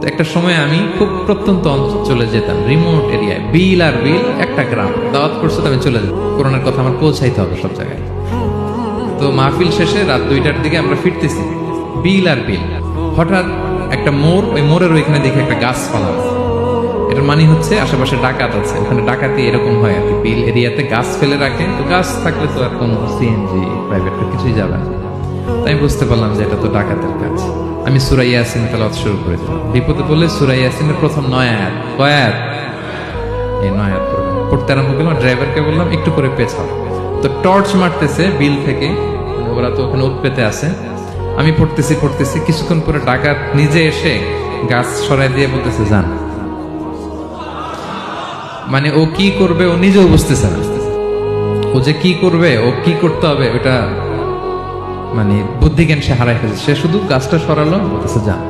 তো একটা সময় আমি খুব প্রত্যন্ত অঞ্চলে যেতাম, রিমোট এরিয়ায়, বিল আর বিল একটা গ্রাম। দাওয়াত করছে তো আমি চলে যেতাম, কোরআনের কথা আমার পৌঁছাইতে হবে সব জায়গায়। তো মাহফিল শেষে রাত 2টার দিকে আমরা ফিরতেছি, বিল আর বিল। হঠাৎ একটা মোড়, ওই মোড়ের ওইখানে দেখে একটা গাছ ফালা আছে। এটার মানে হচ্ছে আশেপাশে ডাকাত আছে, ওখানে ডাকাতি এরকম হয় আর কি, বিল এরিয়াতে গাছ ফেলে রাখে। তো গাছ থাকলে তো আর কোনো সিএনজি প্রাইভেট কিছুই যাবে না। তাই আমি বুঝতে পারলাম যে এটা তো ডাকাতের কাজ। আমি সূরা ইয়াসিন তেলাওয়াত শুরু করে দিলাম। বিপদে বলে সূরা ইয়াসিনের প্রথম 9 আয়াত, কয় আয়াত? এই 9 আয়াত পড়তে আরম্ভ করলাম। ড্রাইভারকে বললাম একটু করে পেছাও। তো টর্চ মারতেছে বিল থেকে, ওরা তো ওখানে উৎপেতে আছে। আমি পড়তেছি, কিছুক্ষণ পরে ডাকাত নিজে এসে গাছ সরাই দিয়ে বলতেছে যান। মানে ও কি করবে ও নিজেও বুঝতেছে না, ও যে কি করবে, ও কি করতে হবে ওটা মানে বুদ্ধি জ্ঞান সে হারাই ফেলছে। সে শুধু গাছটা সরালো, বলতেছে যান।